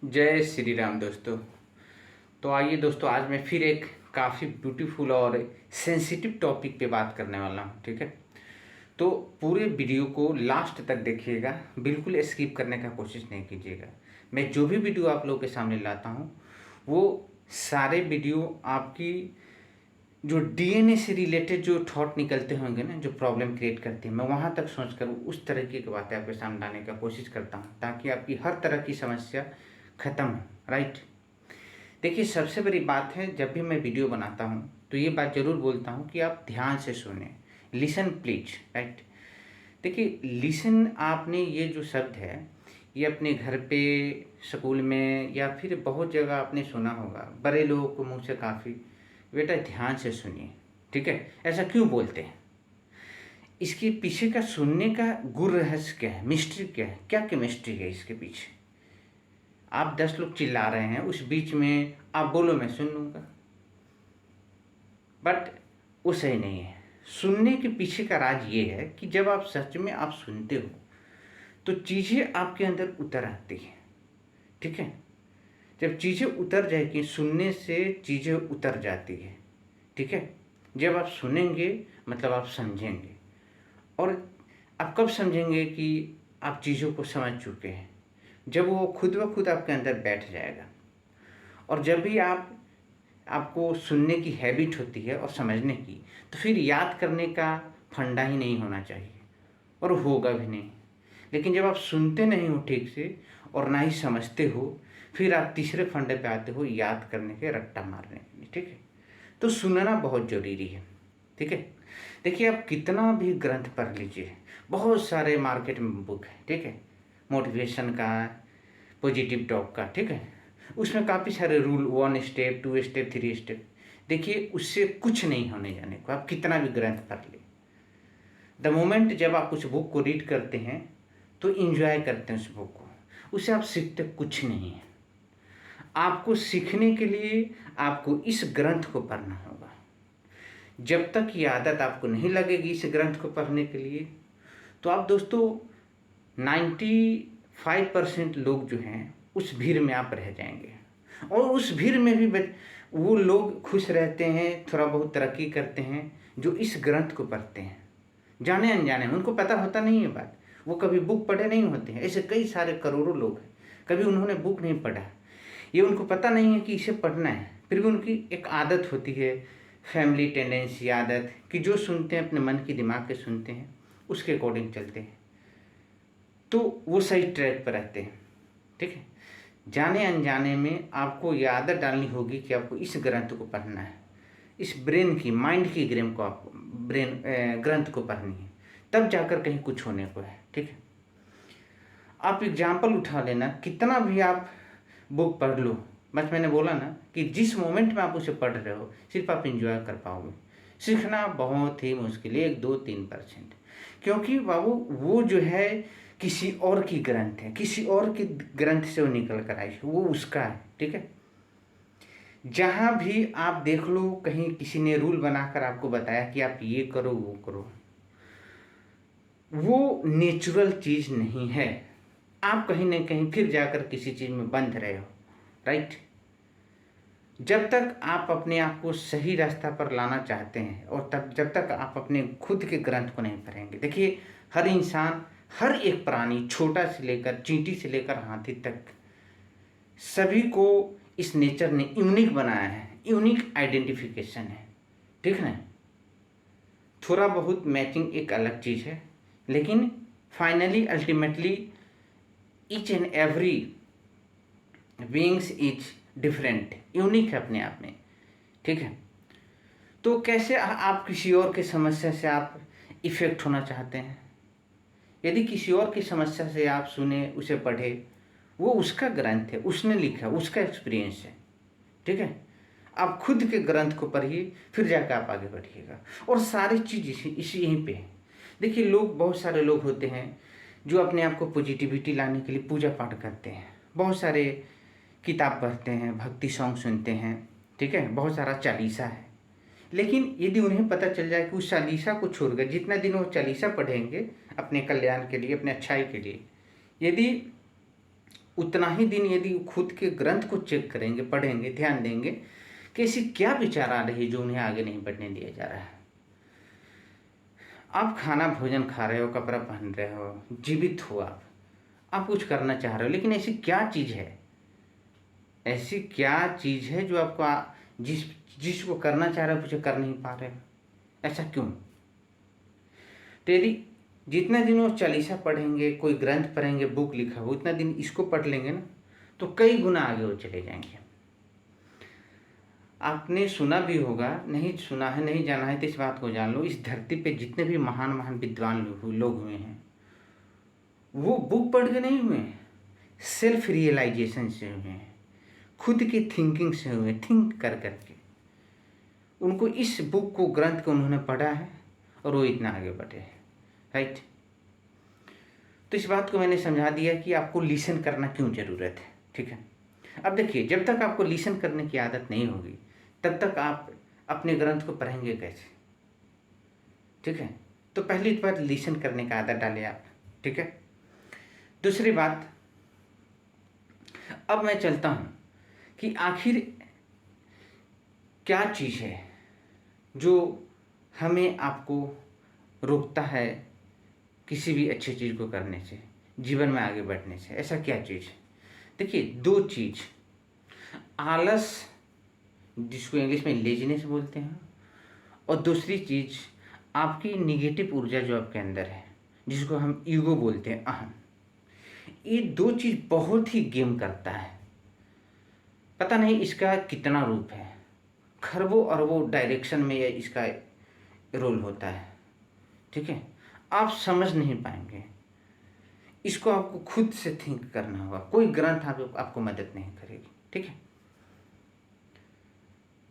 जय श्री राम दोस्तों। तो आइए दोस्तों, आज मैं फिर एक काफ़ी ब्यूटीफुल और सेंसिटिव टॉपिक पे बात करने वाला हूँ। ठीक है, तो पूरे वीडियो को लास्ट तक देखिएगा, बिल्कुल स्किप करने का कोशिश नहीं कीजिएगा। मैं जो भी वीडियो आप लोगों के सामने लाता हूँ वो सारे वीडियो आपकी जो डीएनए से रिलेटेड जो थॉट निकलते होंगे ना, जो प्रॉब्लम क्रिएट करते हैं, मैं वहाँ तक सोचकर उस तरीके की बातें आपके सामने लाने का कोशिश करता हूँ ताकि आपकी हर तरह की समस्या ख़त्म हो। राइट। देखिए, सबसे बड़ी बात है, जब भी मैं वीडियो बनाता हूँ तो ये बात ज़रूर बोलता हूँ कि आप ध्यान से सुने। Listen please. राइट। देखिए, लिसन, आपने ये जो शब्द है ये अपने घर पे, स्कूल में या फिर बहुत जगह आपने सुना होगा, बड़े लोगों को मुँह से काफ़ी। बेटा ध्यान से सुनिए। ठीक है, ऐसा क्यों बोलते हैं? इसके पीछे का सुनने का गुर रहस्य क्या है, मिस्ट्री क्या है, क्या केमिस्ट्री है इसके पीछे? आप 10 लोग चिल्ला रहे हैं, उस बीच में आप बोलो मैं सुन लूँगा, बट वो सही नहीं है। सुनने के पीछे का राज ये है कि जब आप सच में आप सुनते हो तो चीज़ें आपके अंदर उतर आती हैं। ठीक है, जब चीज़ें उतर जाएगी, सुनने से चीज़ें उतर जाती है। ठीक है, जब आप सुनेंगे मतलब आप समझेंगे। और आप कब समझेंगे कि आप चीज़ों को समझ चुके हैं? जब वो खुद ब खुद आपके अंदर बैठ जाएगा। और जब भी आपको सुनने की हैबिट होती है और समझने की, तो फिर याद करने का फंडा ही नहीं होना चाहिए और होगा भी नहीं। लेकिन जब आप सुनते नहीं हो ठीक से और ना ही समझते हो, फिर आप तीसरे फंडे पे आते हो, याद करने के, रट्टा मारने के लिए। ठीक है, तो सुनना बहुत ज़रूरी है। ठीक है, देखिए, आप कितना भी ग्रंथ पढ़ लीजिए, बहुत सारे मार्केट में बुक है। ठीक है, मोटिवेशन का, पॉजिटिव टॉक का। ठीक है, उसमें काफ़ी सारे रूल, 1 स्टेप, 2 स्टेप, 3 स्टेप। देखिए, उससे कुछ नहीं होने जाने को, आप कितना भी ग्रंथ पढ़ ले। द मोमेंट जब आप उस बुक को रीड करते हैं तो इंजॉय करते हैं उस बुक को, उससे आप सीखते कुछ नहीं है। आपको सीखने के लिए आपको इस ग्रंथ को पढ़ना होगा। जब तक ये आदत आपको नहीं लगेगी इस ग्रंथ को पढ़ने के लिए, तो आप दोस्तों 95% लोग जो हैं उस भीड़ में आप रह जाएंगे। और उस भीड़ में भी वो लोग खुश रहते हैं, थोड़ा बहुत तरक्की करते हैं, जो इस ग्रंथ को पढ़ते हैं जाने अनजाने में। उनको पता होता नहीं है बात, वो कभी बुक पढ़े नहीं होते हैं। ऐसे कई सारे करोड़ों लोग हैं, कभी उन्होंने बुक नहीं पढ़ा, ये उनको पता नहीं है कि इसे पढ़ना है, फिर भी उनकी एक आदत होती है, फैमिली टेंडेंसी आदत, कि जो सुनते हैं अपने मन की दिमाग के सुनते हैं, उसके अकॉर्डिंग चलते हैं, तो वो सही ट्रैक पर रहते हैं। ठीक है, जाने अनजाने में आपको ये आदत डालनी होगी कि आपको इस ग्रंथ को पढ़ना है, इस ब्रेन की, माइंड की गेम को, आपको ग्रंथ को पढ़नी है, तब जाकर कहीं कुछ होने को है। ठीक है, आप एग्जाम्पल उठा लेना, कितना भी आप बुक पढ़ लो, बस मैंने बोला ना कि जिस मोमेंट में आप उसे पढ़ रहे हो सिर्फ आप इंजॉय कर पाओगे। सीखना बहुत ही मुश्किल है, 1, 2, 3%। क्योंकि बाबू वो जो है किसी और की ग्रंथ है, किसी और की ग्रंथ से वो निकल कर आई है, वो उसका है। ठीक है, जहाँ भी आप देख लो, कहीं किसी ने रूल बनाकर आपको बताया कि आप ये करो वो करो, वो नेचुरल चीज़ नहीं है। आप कहीं ना कहीं फिर जाकर किसी चीज़ में बंध रहे हो। राइट। जब तक आप अपने आप को सही रास्ता पर लाना चाहते हैं और तब जब तक आप अपने खुद के ग्रंथ को नहीं पढ़ेंगे, देखिए, हर इंसान, हर एक प्राणी, छोटा से लेकर चींटी से लेकर हाथी तक, सभी को इस नेचर ने यूनिक बनाया है, यूनिक आइडेंटिफिकेशन है। ठीक है, थोड़ा बहुत मैचिंग एक अलग चीज़ है, लेकिन finally ultimately each and every beings is different, unique है अपने आप में। ठीक है, तो कैसे आप किसी और की समस्या से आप इफ़ेक्ट होना चाहते हैं? यदि किसी और की समस्या से आप सुने, उसे पढ़े, वो उसका ग्रंथ है, उसने लिखा, उसका एक्सपीरियंस है। ठीक है, आप खुद के ग्रंथ को पढ़िए, फिर जाकर आप आगे बढ़िएगा। और सारी चीज़ इसी यहीं पे है। देखिए, लोग, बहुत सारे लोग होते हैं जो अपने आप को पॉजिटिविटी लाने के लिए पूजा पाठ करते हैं, बहुत सारे किताब पढ़ते हैं, भक्ति सॉन्ग सुनते हैं। ठीक है, बहुत सारा चालीसा है। लेकिन यदि उन्हें पता चल जाए कि उस चालीसा को छोड़कर जितना दिन वो चालीसा पढ़ेंगे अपने कल्याण के लिए, अपने अच्छाई के लिए, यदि उतना ही दिन यदि खुद के ग्रंथ को चेक करेंगे, पढ़ेंगे, ध्यान देंगे कि ऐसी क्या विचार आ रही है जो उन्हें आगे नहीं बढ़ने दिया जा रहा है। आप खाना भोजन खा रहे हो, कपड़ा पहन रहे हो, जीवित हो, आप कुछ करना चाह रहे हो, लेकिन ऐसी क्या चीज़ है, ऐसी क्या चीज़ है जो आपको जिसको करना चाह रहे हो मुझे कर नहीं पा रहे हो, ऐसा क्यों? तो यदि जितना दिन वो चालीसा पढ़ेंगे, कोई ग्रंथ पढ़ेंगे, बुक लिखा हो, उतना दिन इसको पढ़ लेंगे ना, तो कई गुना आगे वो चले जाएंगे। आपने सुना भी होगा, नहीं सुना है, नहीं जाना है तो इस बात को जान लो, इस धरती पे जितने भी महान महान विद्वान लोग हुए हैं वो बुक पढ़ के नहीं हुए, सेल्फ रियलाइजेशन से हुए हैं, खुद की थिंकिंग से हुए, थिंक कर करके उनको इस बुक को, ग्रंथ को उन्होंने पढ़ा है और वो इतना आगे बढ़े हैं। राइट। तो इस बात को मैंने समझा दिया कि आपको लिसन करना क्यों ज़रूरत है। ठीक है। अब देखिए, जब तक आपको लिसन करने की आदत नहीं होगी तब तक आप अपने ग्रंथ को पढ़ेंगे कैसे? ठीक है। तो पहली बात, लिसन करने का आदत डालें आप। ठीक है। दूसरी बात, अब मैं चलता हूँ कि आखिर क्या चीज़ है जो हमें आपको रोकता है किसी भी अच्छी चीज़ को करने से, जीवन में आगे बढ़ने से। ऐसा क्या चीज़ है? देखिए, दो चीज़, आलस जिसको इंग्लिश में लेजीनेस बोलते हैं, और दूसरी चीज़ आपकी निगेटिव ऊर्जा जो आपके अंदर है, जिसको हम ईगो बोलते हैं, अहम। ये दो चीज़ बहुत ही गेम करता है। पता नहीं इसका कितना रूप है, खरबों अरबों डायरेक्शन में यह इसका रोल होता है। ठीक है। आप समझ नहीं पाएंगे इसको, आपको खुद से थिंक करना होगा, कोई ग्रंथ आपको मदद नहीं करेगी। ठीक है।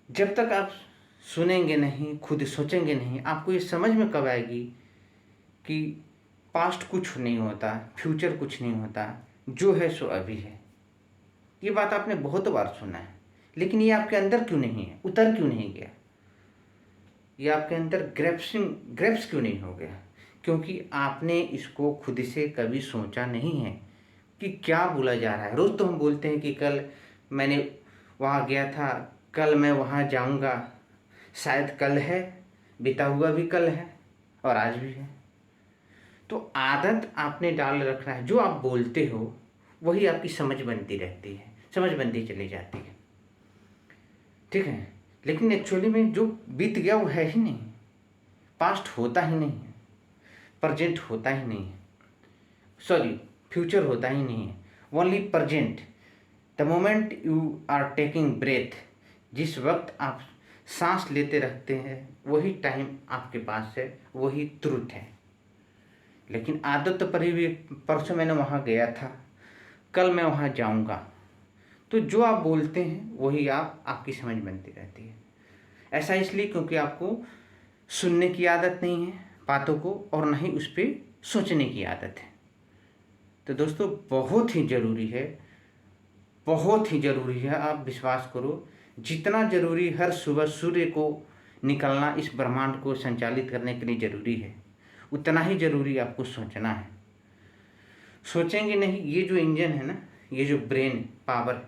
जब तक आप सुनेंगे नहीं, खुद सोचेंगे नहीं, आपको ये समझ में कब आएगी कि पास्ट कुछ नहीं होता, फ्यूचर कुछ नहीं होता, जो है सो अभी है। ये बात आपने बहुत बार सुना है, लेकिन ये आपके अंदर क्यों नहीं है, उतर क्यों नहीं गया? ये आपके अंदर ग्रेप्स क्यों नहीं हो गया? क्योंकि आपने इसको खुद से कभी सोचा नहीं है कि क्या बोला जा रहा है। रोज़ तो हम बोलते हैं कि कल मैंने वहाँ गया था, कल मैं वहाँ जाऊँगा, शायद कल है, बीता हुआ भी कल है और आज भी है। तो आदत आपने डाल रखना है, जो आप बोलते हो वही आपकी समझ बनती रहती है, समझ बनती चली जाती है। ठीक है। लेकिन एक्चुअली में जो बीत गया वो है ही नहीं, पास्ट होता ही नहीं है, प्रेजेंट होता ही नहीं है, सॉरी फ्यूचर होता ही नहीं है, only present. The moment you are taking breath, जिस वक्त आप सांस लेते रहते हैं वही टाइम आपके पास है, वही ट्रुथ है। लेकिन आदत तो पड़ी हुई, परसों मैंने वहाँ गया था, कल मैं वहाँ जाऊँगा, तो जो आप बोलते हैं वही आपकी समझ बनती रहती है। ऐसा इसलिए क्योंकि आपको सुनने की आदत नहीं है बातों को, और ना ही उस पर सोचने की आदत है। तो दोस्तों, बहुत ही ज़रूरी है, बहुत ही ज़रूरी है, आप विश्वास करो, जितना ज़रूरी हर सुबह सूर्य को निकलना इस ब्रह्मांड को संचालित करने के लिए ज़रूरी है, उतना ही ज़रूरी आपको सोचना है। सोचेंगे नहीं, ये जो इंजन है ना, ये जो ब्रेन पावर,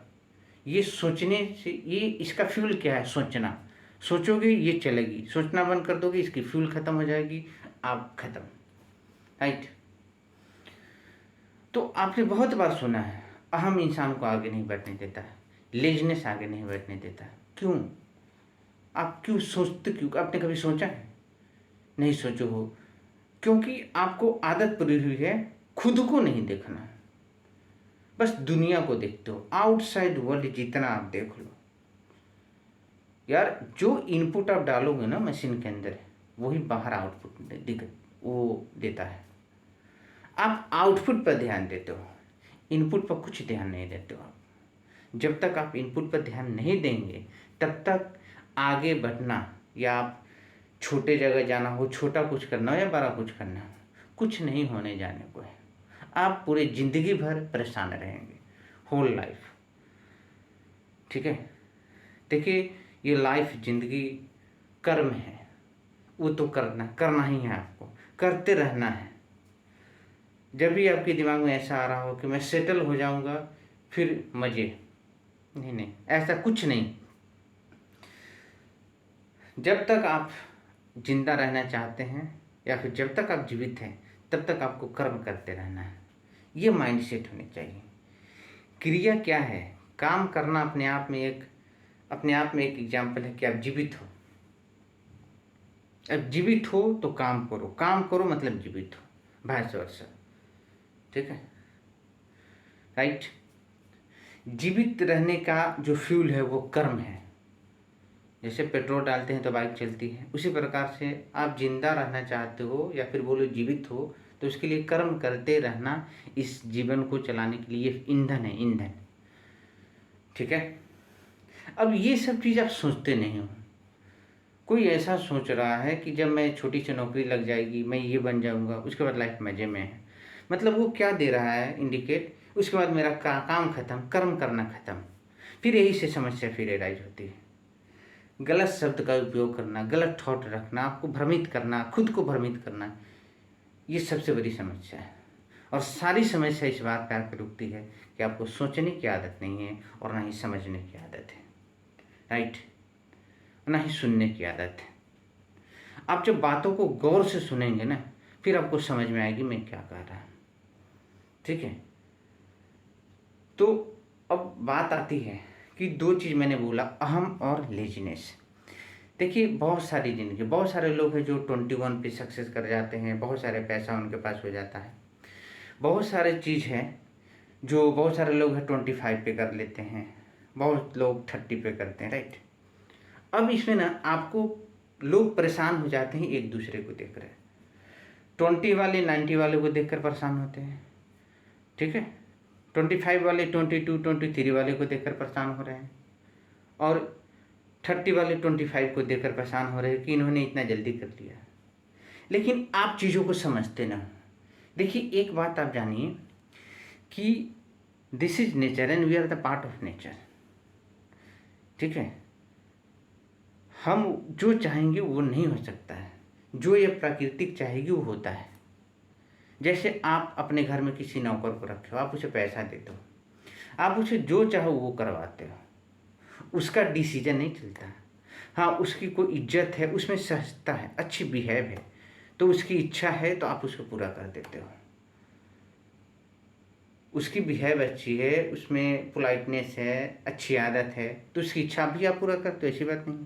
ये सोचने से, ये इसका फ्यूल क्या है? सोचना। सोचोगे ये चलेगी, सोचना बंद कर दोगे इसकी फ्यूल ख़त्म हो जाएगी, आप ख़त्म। राइट। तो आपने बहुत बार सुना है, अहम इंसान को आगे नहीं बढ़ने देता है, लेजनेस आगे नहीं बढ़ने देता। क्यों? आप क्यों सोचते, क्यों? आपने कभी सोचा है? नहीं सोचो हो, क्योंकि आपको आदत पड़ी हुई है खुद को नहीं देखना, बस दुनिया को देखते हो। आउटसाइड वर्ल्ड जितना आप देख लो यार, जो इनपुट आप डालोगे ना मशीन के अंदर, वही बाहर आउटपुट वो देता है। आप आउटपुट पर ध्यान देते हो, इनपुट पर कुछ ध्यान नहीं देते हो आप। जब तक आप इनपुट पर ध्यान नहीं देंगे तब तक आगे बढ़ना, या आप छोटे जगह जाना हो, छोटा कुछ करना हो या बड़ा कुछ करना हो, कुछ नहीं होने जाने को है। आप पूरे ज़िंदगी भर परेशान रहेंगे, होल लाइफ। ठीक है। देखिए, ये लाइफ, ज़िंदगी कर्म है, वो तो करना ही है, आपको करते रहना है। जब भी आपके दिमाग में ऐसा आ रहा हो कि मैं सेटल हो जाऊंगा, फिर मज़े। नहीं नहीं, ऐसा कुछ नहीं। जब तक आप जिंदा रहना चाहते हैं या फिर जब तक आप जीवित हैं तब तक आपको कर्म करते रहना है। ये माइंडसेट होनी चाहिए। क्रिया क्या है? काम करना अपने आप में एक एग्जाम्पल है कि आप जीवित हो। अब जीवित हो तो काम करो, काम करो मतलब जीवित हो, वाइस वर्सा। ठीक है, राइट। जीवित रहने का जो फ्यूल है वो कर्म है। जैसे पेट्रोल डालते हैं तो बाइक चलती है, उसी प्रकार से आप जिंदा रहना चाहते हो या फिर बोलो जीवित हो तो उसके लिए कर्म करते रहना इस जीवन को चलाने के लिए ईंधन है, ईंधन। ठीक है। अब ये सब चीज़ आप सोचते नहीं हो। कोई ऐसा सोच रहा है कि जब मैं छोटी सी नौकरी लग जाएगी मैं ये बन जाऊंगा, उसके बाद लाइफ मज़े में है। मतलब वो क्या दे रहा है इंडिकेट, उसके बाद मेरा काम खत्म, कर्म करना खत्म। फिर यही से समस्या फिर एराइज होती है। गलत शब्द का उपयोग करना, गलत थॉट रखना, आपको भ्रमित करना, खुद को भ्रमित करना, ये सबसे बड़ी समस्या है। और सारी समस्या इस बात पर आकर रुकती है कि आपको सोचने की आदत नहीं है और ना ही समझने की आदत है, राइट, ना ही सुनने की आदत है। आप जब बातों को गौर से सुनेंगे ना, फिर आपको समझ में आएगी मैं क्या कह रहा हूँ। ठीक है। तो अब बात आती है कि दो चीज़ मैंने बोला, अहम और लेजीनेस। देखिए बहुत सारी जिंदगी, बहुत सारे लोग हैं जो 21 पे सक्सेस कर जाते हैं, बहुत सारे पैसा उनके पास हो जाता है। बहुत सारे चीज़ हैं जो बहुत सारे लोग हैं 25 पे कर लेते हैं, बहुत लोग 30 पे करते हैं, राइट। अब इसमें ना आपको लोग परेशान हो जाते हैं एक दूसरे को देख रहे। 20 वाले 90 वाले को देखकर परेशान होते हैं। ठीक है। 25 वाले 22 23 वाले को देखकर परेशान हो रहे हैं, और 30 वाले 25 को देखकर परेशान हो रहे हैं कि इन्होंने इतना जल्दी कर लिया। लेकिन आप चीज़ों को समझते ना। देखिए एक बात आप जानिए कि this is nature and we are the part of nature. ठीक है। हम जो चाहेंगे वो नहीं हो सकता है, जो ये प्राकृतिक चाहेगी वो होता है। जैसे आप अपने घर में किसी नौकर को रखे हो, आप उसे पैसा देते हो, आप उसे जो चाहो वो करवाते हो, उसका डिसीजन नहीं चलता। हाँ, उसकी कोई इज्जत है, उसमें सहजता है, अच्छी बिहेव है, तो उसकी इच्छा है तो आप उसको पूरा कर देते हो। उसकी बिहेव अच्छी है, उसमें पोलाइटनेस है, अच्छी आदत है, तो उसकी इच्छा भी आप पूरा करते हो, ऐसी बात नहीं।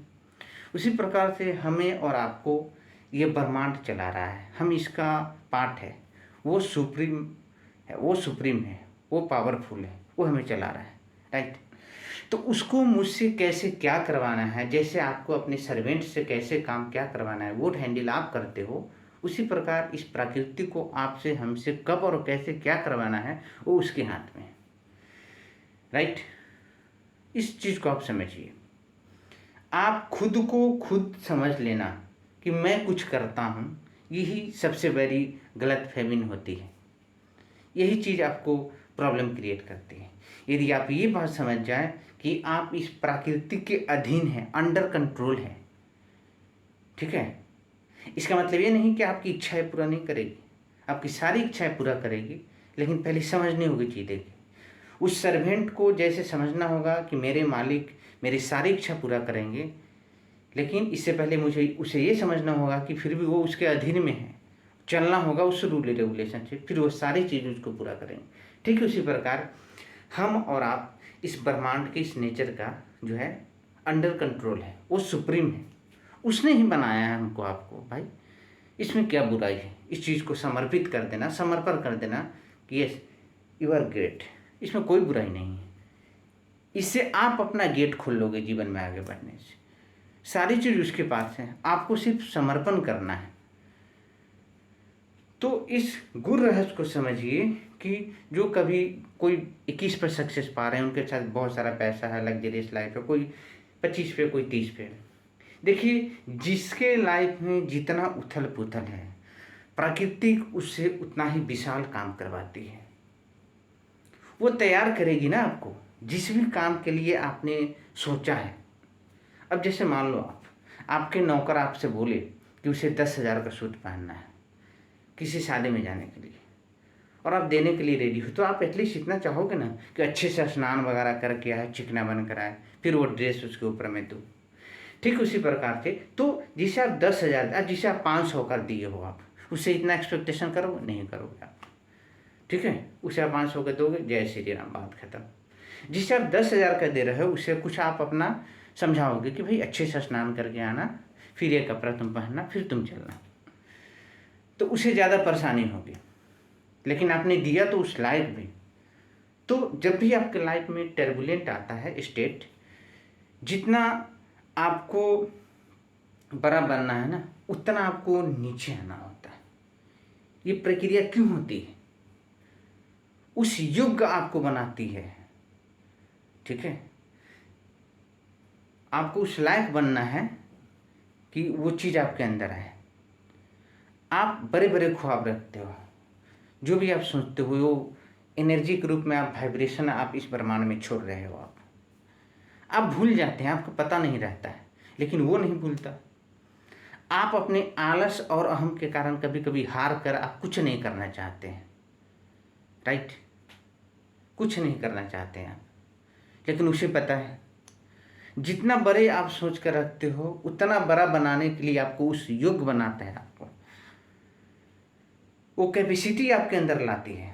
उसी प्रकार से हमें और आपको ये ब्रह्मांड चला रहा है, हम इसका पार्ट है। वो सुप्रीम है, वो सुप्रीम है, वो पावरफुल है, वो हमें चला रहा है, राइट। तो उसको मुझसे कैसे क्या करवाना है, जैसे आपको अपने सर्वेंट से कैसे काम क्या करवाना है वो हैंडल आप करते हो, उसी प्रकार इस प्रकृति को आपसे हमसे कब और कैसे क्या करवाना है वो उसके हाथ में है, राइट। इस चीज़ को आप समझिए। आप खुद को खुद समझ लेना कि मैं कुछ करता हूँ, यही सबसे बड़ी गलत फहमी होती है। यही चीज़ आपको प्रॉब्लम क्रिएट करती है। यदि आप ये बात समझ जाए कि आप इस प्रकृति के अधीन हैं, अंडर कंट्रोल है, ठीक है, इसका मतलब ये नहीं कि आपकी इच्छाएं पूरा नहीं करेगी, आपकी सारी इच्छाएं पूरा करेगी, लेकिन पहले समझनी होगी चीज़ें की। उस सर्वेंट को जैसे समझना होगा कि मेरे मालिक मेरी सारी इच्छा पूरा करेंगे, लेकिन इससे पहले मुझे उसे ये समझना होगा कि फिर भी वो उसके अधीन में है, चलना होगा उस रूल रेगुलेशन से, फिर वो सारी चीज़ उसको पूरा करेंगे। ठीक है। उसी प्रकार हम और आप इस ब्रह्मांड के इस नेचर का जो है अंडर कंट्रोल है, वो सुप्रीम है, उसने ही बनाया है हमको आपको। भाई इसमें क्या बुराई है? इस चीज़ को समर्पित कर देना, समर्पण कर देना कि यस यू आर ग्रेट, इसमें कोई बुराई नहीं है। इससे आप अपना गेट खोल लोगे जीवन में आगे बढ़ने से। सारी चीज़ उसके पास है, आपको सिर्फ समर्पण करना है। तो इस गुर रहस्य को समझिए कि जो कभी कोई 21 पर सक्सेस पा रहे हैं, उनके साथ बहुत सारा पैसा है, लग्जरियस लाइफ है, कोई 25 पे, कोई 30 पे। देखिए जिसके लाइफ में जितना उथल पुथल है, प्रकृति उससे उतना ही विशाल काम करवाती है। वो तैयार करेगी ना आपको जिस भी काम के लिए आपने सोचा है। अब जैसे मान लो आपके नौकर आपसे बोले कि उसे 10,000 का सूट पहनना है किसी शादी में जाने के लिए, और आप देने के लिए रेडी हो, तो आप एटलीस्ट इतना चाहोगे ना कि अच्छे से स्नान वगैरह करके आए, चिकना बन कर आए, फिर वो ड्रेस उसके ऊपर में दूँ। ठीक उसी प्रकार से तो जिसे आप 10,000 जिसे आप 500 कर दिए हो, आप उससे इतना एक्सपेक्टेशन करोगे नहीं करोगे आप। ठीक है, उसे आप 500 का दोगे, जय श्री राम, बात खत्म। जिसे आप 10,000 का दे रहे हो उसे कुछ आप अपना समझाओगे कि भाई अच्छे से स्नान करके आना, फिर ये कपड़ा तुम पहनना, फिर तुम चलना, तो उसे ज़्यादा परेशानी होगी। लेकिन आपने दिया तो उस लाइफ भी। तो जब भी आपके लाइफ में टर्बुलेंट आता है स्टेट, जितना आपको बड़ा बनना है ना, उतना आपको नीचे आना होता है। ये प्रक्रिया क्यों होती है? उस युग आपको बनाती है। ठीक है, आपको उस लायक बनना है कि वो चीज़ आपके अंदर है। आप बड़े बड़े ख्वाब रखते हो, जो भी आप सोचते हो वो एनर्जी के रूप में आप वाइब्रेशन आप इस ब्रह्मांड में छोड़ रहे हो। आप भूल जाते हैं, आपको पता नहीं रहता है, लेकिन वो नहीं भूलता। आप अपने आलस और अहम के कारण कभी कभी हार कर आप कुछ नहीं करना चाहते हैं, राइट? कुछ नहीं करना चाहते हैं आप, लेकिन उसे पता है जितना बड़े आप सोच कर रखते हो उतना बड़ा बनाने के लिए आपको उस योग बनाता है, आपको वो कैपेसिटी आपके अंदर लाती है।